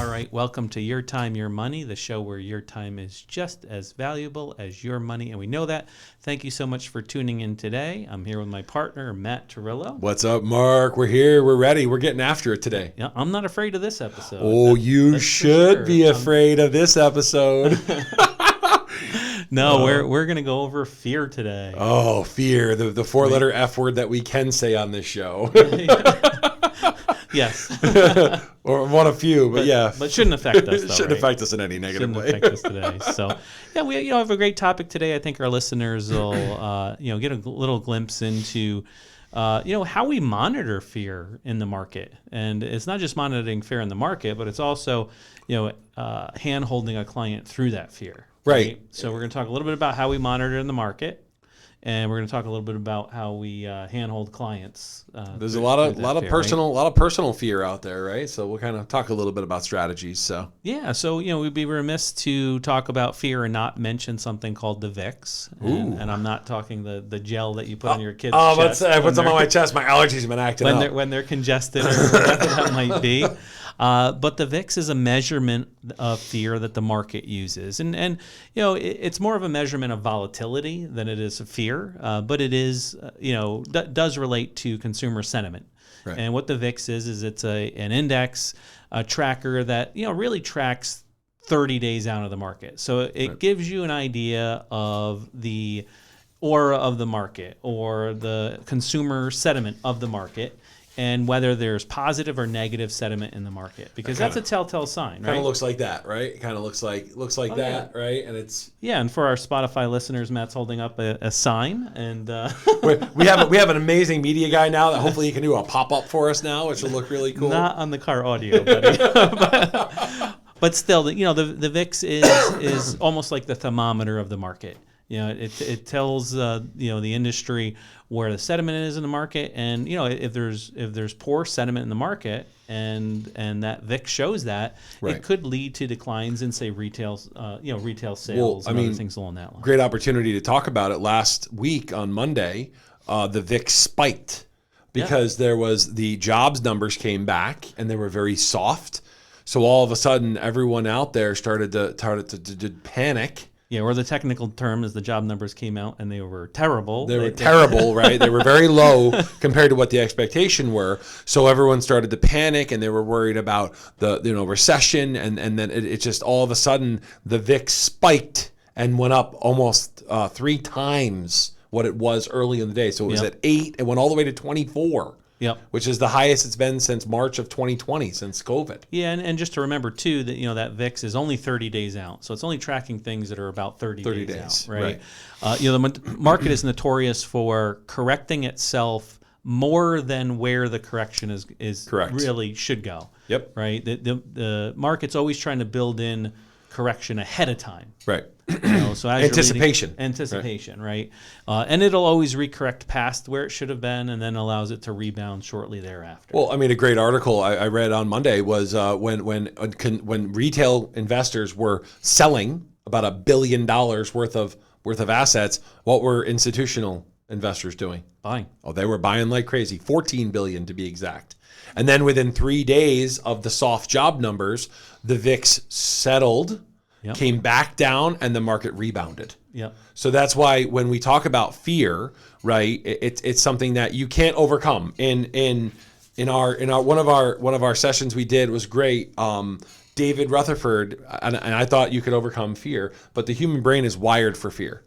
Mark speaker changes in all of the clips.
Speaker 1: All right, welcome to Your Time, Your Money, the show where your time is just as valuable as your money, and we know that. Thank you so much for tuning in today. I'm here with my partner, Matt Torillo.
Speaker 2: What's up, Mark? We're here. We're ready. We're getting after it today.
Speaker 1: Yeah, I'm not afraid of this episode.
Speaker 2: Oh, that's should be afraid of this episode.
Speaker 1: No, we're going to go over fear today.
Speaker 2: Oh, fear, the four-letter F word that we can say on this show.
Speaker 1: Yes.
Speaker 2: Or one of few, but yeah.
Speaker 1: But shouldn't affect us, though,
Speaker 2: Shouldn't affect us in any negative way.
Speaker 1: Shouldn't affect us today. So, yeah, we have a great topic today. I think our listeners will get a little glimpse into how we monitor fear in the market. And it's not just monitoring fear in the market, but it's also, hand-holding a client through that fear.
Speaker 2: Right.
Speaker 1: So we're going to talk a little bit about how we monitor in the market. And we're going to talk a little bit about how we handhold clients.
Speaker 2: There's a lot of personal fear out there, right? So we'll kind of talk a little bit about strategies. So
Speaker 1: we'd be remiss to talk about fear and not mention something called the VIX. And I'm not talking the gel that you put on your kid's chest.
Speaker 2: I put some on my chest. My allergies have been acting up.
Speaker 1: When they're congested or whatever that might be. But the VIX is a measurement of fear that the market uses. And it's more of a measurement of volatility than it is of fear. But it is, does relate to consumer sentiment. Right. And what the VIX is it's an index, a tracker that, really tracks 30 days out of the market. So it gives you an idea of the aura of the market or the consumer sentiment of the market, and whether there's positive or negative sentiment in the market, because that's a telltale sign, right?
Speaker 2: Kind of looks like that, right? Kind of looks like that, yeah. Right? And it's
Speaker 1: and for our Spotify listeners, Matt's holding up a sign, and
Speaker 2: we have an amazing media guy now that hopefully he can do a pop up for us now, which will look really cool.
Speaker 1: Not on the car audio, buddy. but still, the VIX is almost like the thermometer of the market. It tells the industry where the sentiment is in the market, and if there's poor sentiment in the market, and that VIX shows that, it could lead to declines in, say, retail sales and other things along that line.
Speaker 2: Great opportunity to talk about it. Last week on Monday, the VIX spiked because there was the jobs numbers came back and they were very soft. So all of a sudden, everyone out there started to panic.
Speaker 1: Yeah, or the technical term is the job numbers came out and they were terrible.
Speaker 2: They were terrible, right? They were very low compared to what the expectation were. So everyone started to panic and they were worried about the recession, and then it just all of a sudden the VIX spiked and went up almost 3 times what it was early in the day. So it was at 8 and went all the way to 24.
Speaker 1: Yep.
Speaker 2: Which is the highest it's been since March of 2020, since COVID.
Speaker 1: Yeah, and just to remember, too, that that VIX is only 30 days out. So it's only tracking things that are about 30 days out, right? The market is notorious for correcting itself more than where the correction is
Speaker 2: correct.
Speaker 1: Really should go.
Speaker 2: Yep.
Speaker 1: Right? The market's always trying to build in correction ahead of time.
Speaker 2: Right.
Speaker 1: So
Speaker 2: anticipation,
Speaker 1: right? And it'll always recorrect past where it should have been, and then allows it to rebound shortly thereafter.
Speaker 2: Well, a great article I read on Monday was when retail investors were selling about $1 billion worth of assets, what were institutional investors doing?
Speaker 1: Buying.
Speaker 2: Oh, they were buying like crazy, $14 billion to be exact. And then within 3 days of the soft job numbers, the VIX settled. Yep. Came back down, and the market rebounded.
Speaker 1: Yep.
Speaker 2: So that's why when we talk about fear, right, it's something that you can't overcome. In our one of our sessions we did was great. David Rutherford, and I thought you could overcome fear, but the human brain is wired for fear,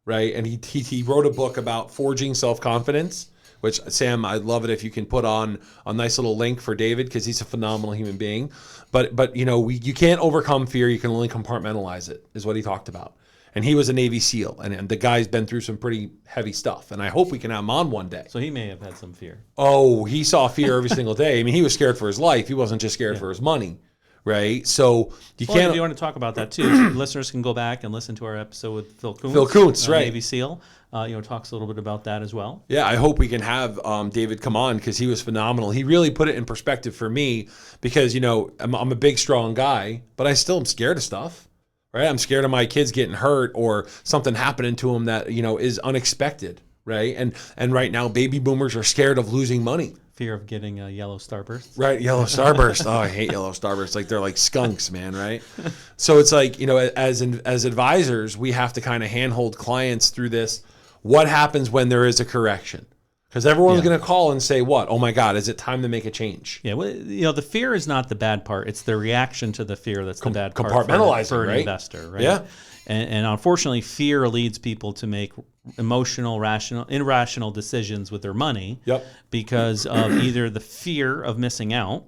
Speaker 2: right? And he wrote a book about forging self-confidence. Which, Sam, I'd love it if you can put on a nice little link for David, because he's a phenomenal human being. But you can't overcome fear. You can only compartmentalize it, is what he talked about. And he was a Navy SEAL, and the guy's been through some pretty heavy stuff. And I hope we can have him on one day.
Speaker 1: So he may have had some fear.
Speaker 2: Oh, he saw fear every single day. He was scared for his life. He wasn't just scared for his money. Right, so you can't.
Speaker 1: If you want to talk about that too, listeners can go back and listen to our episode with Phil Kuntz.
Speaker 2: Phil Kuntz, right?
Speaker 1: Navy SEAL, talks a little bit about that as well.
Speaker 2: Yeah, I hope we can have David come on, because he was phenomenal. He really put it in perspective for me, because I'm a big, strong guy, but I still am scared of stuff. Right, I'm scared of my kids getting hurt or something happening to them that is unexpected. Right, and right now baby boomers are scared of losing money.
Speaker 1: Fear of getting a yellow starburst.
Speaker 2: Right, yellow starburst. Oh, I hate yellow starbursts. Like they're like skunks, man. Right. So it's like, as advisors, we have to kind of handhold clients through this. What happens when there is a correction? Because everyone's going to call and say, "What? Oh my God, is it time to make a change?"
Speaker 1: Yeah, well, the fear is not the bad part. It's the reaction to the fear that's the bad part
Speaker 2: Compartmentalizing,
Speaker 1: for an
Speaker 2: right?
Speaker 1: investor, right?
Speaker 2: Yeah.
Speaker 1: And unfortunately, fear leads people to make emotional, irrational decisions with their money.
Speaker 2: Yep.
Speaker 1: Because of either the fear of missing out,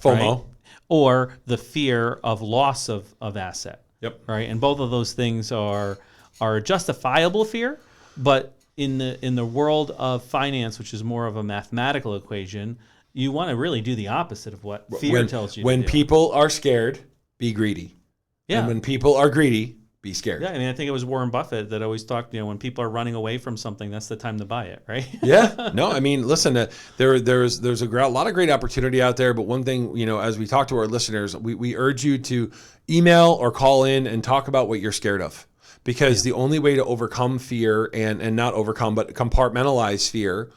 Speaker 2: FOMO,
Speaker 1: right, or the fear of loss of asset.
Speaker 2: Yep.
Speaker 1: Right. And both of those things are justifiable fear, but in the world of finance, which is more of a mathematical equation, you want to really do the opposite of what fear tells you to do.
Speaker 2: When people are scared, be greedy.
Speaker 1: Yeah.
Speaker 2: And when people are greedy, be scared.
Speaker 1: Yeah, I mean, I think it was Warren Buffett that always talked, when people are running away from something, that's the time to buy it, right?
Speaker 2: Yeah. No, I mean, listen, there's a lot of great opportunity out there. But one thing, as we talk to our listeners, we urge you to email or call in and talk about what you're scared of. Because the only way to overcome fear and not overcome, but compartmentalize fear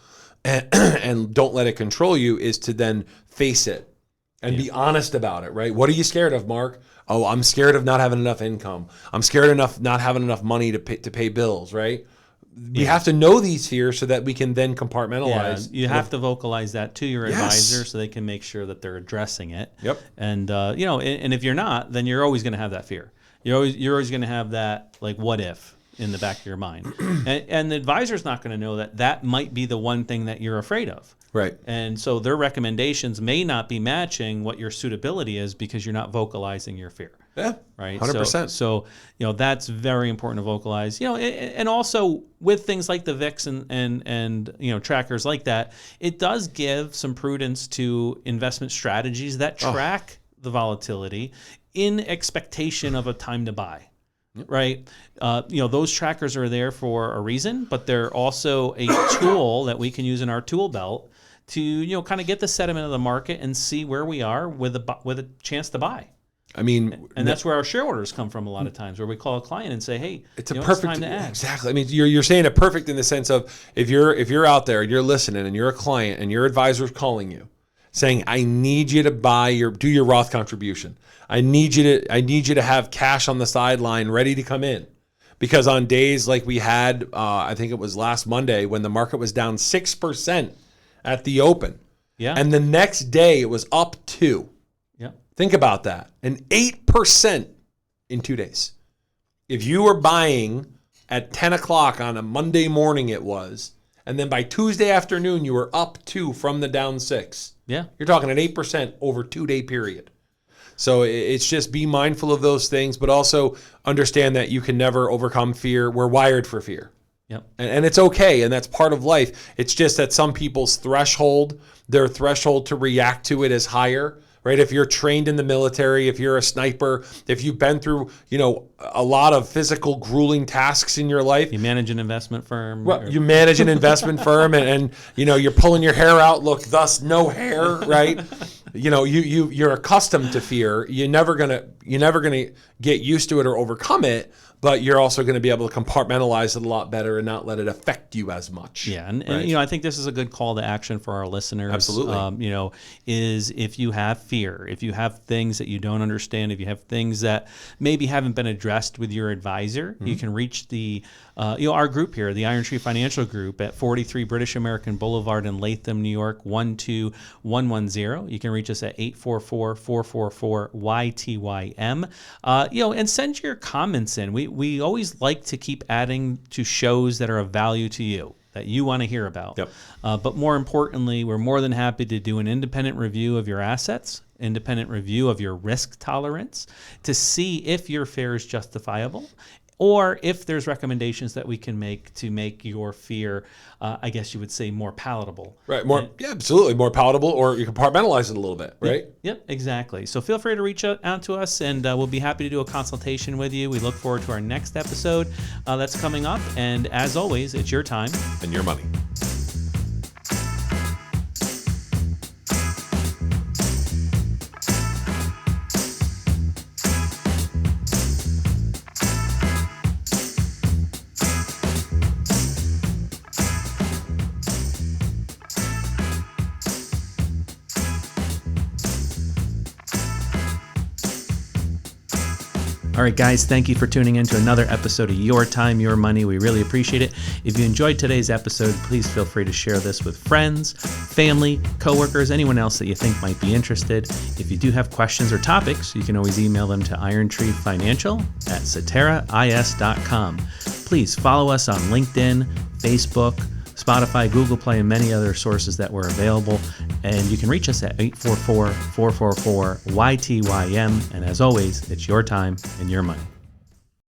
Speaker 2: and don't let it control you is to then face it and be honest about it, right? What are you scared of, Mark? Oh, I'm scared of not having enough income. I'm scared of not having enough money to pay bills, right? We have to know these fears so that we can then compartmentalize.
Speaker 1: Yeah, you have to vocalize that to your advisor so they can make sure that they're addressing it.
Speaker 2: Yep.
Speaker 1: And and if you're not, then you're always going to have that fear. You're always going to have that, like, what if in the back of your mind. And the advisor's not going to know that might be the one thing that you're afraid of.
Speaker 2: Right.
Speaker 1: And so their recommendations may not be matching what your suitability is because you're not vocalizing your fear.
Speaker 2: Yeah.
Speaker 1: Right.
Speaker 2: 100%.
Speaker 1: So that's very important to vocalize. And also with things like the VIX and trackers like that, it does give some prudence to investment strategies that track the volatility in expectation of a time to buy. Right. Those trackers are there for a reason, but they're also a tool that we can use in our tool belt to, kind of get the sentiment of the market and see where we are with a chance to buy.
Speaker 2: I mean,
Speaker 1: and that's where our share orders come from a lot of times, where we call a client and say, "Hey,
Speaker 2: it's
Speaker 1: perfect time to add."
Speaker 2: Exactly. I mean, you're saying it perfect in the sense of if you're out there and you're listening and you're a client and your advisor's calling you, saying, "I need you to do your Roth contribution. I need you to have cash on the sideline ready to come in," because on days like we had, I think it was last Monday when the market was down 6% at the open, and the next day it was up 2%. Think about that. An 8% in 2 days. If you were buying at 10 o'clock on a Monday morning, it was, and then by Tuesday afternoon, you were up 2 from the down 6.
Speaker 1: Yeah.
Speaker 2: You're talking an 8% over 2 day period. So it's just be mindful of those things, but also understand that you can never overcome fear. We're wired for fear.
Speaker 1: Yep.
Speaker 2: And it's okay, and that's part of life. It's just that some people's their threshold to react to it is higher. Right? If you're trained in the military, if you're a sniper, if you've been through, a lot of physical grueling tasks in your life.
Speaker 1: You manage an investment firm.
Speaker 2: Well, you manage an investment firm and you're pulling your hair out, look, thus no hair, right? You're accustomed to fear. You're never gonna get used to it or overcome it, but you're also going to be able to compartmentalize it a lot better and not let it affect you as much.
Speaker 1: Yeah, and I think this is a good call to action for our listeners.
Speaker 2: Absolutely.
Speaker 1: Is if you have fear, if you have things that you don't understand, if you have things that maybe haven't been addressed with your advisor, you can reach our group here, the Iron Tree Financial Group at 43 British American Boulevard in Latham, New York, 12110. You can reach us at 844-444-YTYM. And send your comments in. We always like to keep adding to shows that are of value to you, that you want to hear about.
Speaker 2: Yep.
Speaker 1: But more importantly, we're more than happy to do an independent review of your assets, independent review of your risk tolerance to see if your fear is justifiable or if there's recommendations that we can make to make your fear, I guess you would say, more palatable.
Speaker 2: Right. Absolutely. More palatable, or you compartmentalize it a little bit, right?
Speaker 1: Yep, exactly. So feel free to reach out to us, and we'll be happy to do a consultation with you. We look forward to our next episode that's coming up. And as always, it's your time
Speaker 2: and your money.
Speaker 1: All right, guys, thank you for tuning in to another episode of Your Time, Your Money. We really appreciate it. If you enjoyed today's episode, please feel free to share this with friends, family, coworkers, anyone else that you think might be interested. If you do have questions or topics, you can always email them to irontreefinancial@ceterais.com. Please follow us on LinkedIn, Facebook, Spotify, Google Play, and many other sources that were available. And you can reach us at 844-444-YTYM. And as always, it's your time and your money.